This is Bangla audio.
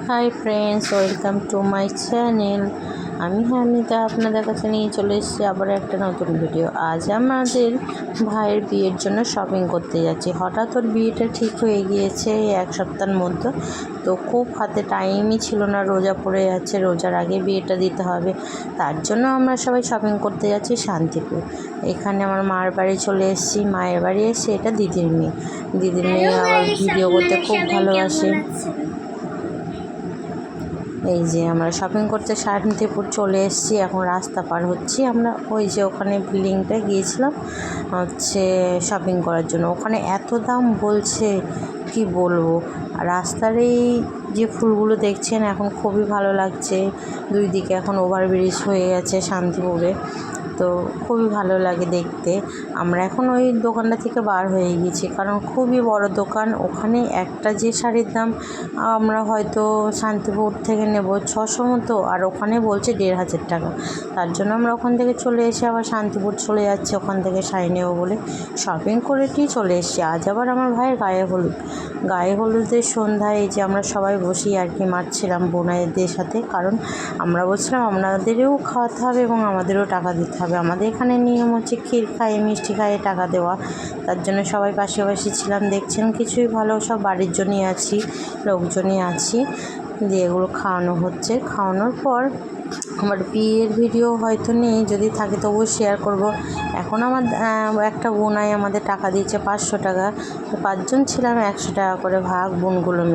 Hi friends, welcome to my channel. আমি হামিদা আপনাদের কাছে নিয়ে চলে এসেছি আবার একটা নতুন ভিডিও। আজ আমাদের ভাইয়ের বিয়ের জন্য শপিং করতে যাচ্ছি। হঠাৎ ওর বিয়েটা ঠিক হয়ে গিয়েছে এক সপ্তাহের মধ্যে, তো খুব হাতে টাইমই ছিল না, রোজা পড়ে যাচ্ছে, রোজার আগে বিয়েটা দিতে হবে। তার জন্য আমরা সবাই শপিং করতে যাচ্ছি শান্তিপুর। এখানে আমার মার বাড়ি চলে এসেছি, মায়ের বাড়ি এসে এটা দিদির মেয়ে আবার ভিডিও করতে খুব ভালোবাসে। এই যে আমরা শপিং করতে শান্তিপুর চলে এসেছি, এখন রাস্তা পার হচ্ছি আমরা। ওই যে ওখানে বিল্ডিংটা গিয়েছিলাম শপিং করার জন্য। ওখানে এত দাম বলছে কি বলবো। রাস্তার এই যে ফুলগুলো দেখছেন এখন খুবই ভালো লাগছে। দুই দিকে এখন ওভারব্রিজ হয়ে গেছে শান্তিপুরে, তো খুবই ভালো লাগে দেখতে। আমরা এখন ওই দোকানটা থেকে বার হয়ে গেছি, কারণ খুবই বড় দোকান। ওখানে একটা যে শাড়ির দাম আমরা হয়তো শান্তিপুর থেকে নেব 600 মতো, আর ওখানে বলছে 1500 টাকা। তার জন্য আমরা ওখান থেকে চলে এসে আবার শান্তিপুর চলে যাচ্ছি ওখান থেকে শাড়ি নেব বলে। শপিং করেই চলে এসেছি। আজ আবার আমার ভাইয়ের গায়ে হলুদের সন্ধ্যায় এই যে আমরা সবাই বসি আর কি মারছিলাম বোনাইদের সাথে, কারণ আমরা বলছিলাম আপনাদেরও খাওয়াতে হবে এবং আমাদেরও টাকা দিতে হবে। আমাদের এখানে নিয়ম হচ্ছে ক্ষীর খাইয়ে মিষ্টি খাইয়ে টাকা দেওয়া। তার জন্য সবাই পাশাপাশি ছিলাম। দেখছেন কিছুই ভালো, সব বাড়ির জন্যই আছি, লোকজনই আছি, দিয়ে এগুলো খাওয়ানো হচ্ছে। খাওয়ানোর পর আমার বিয়ের ভিডিও হয়তো নেই, যদি থাকে তবুও শেয়ার করব। এখন আমার একটা বোনাই আমাদের টাকা দিয়েছে 500 টাকা, 5জন ছিলাম, 100 টাকা করে ভাগ বোনগুলো মিলে।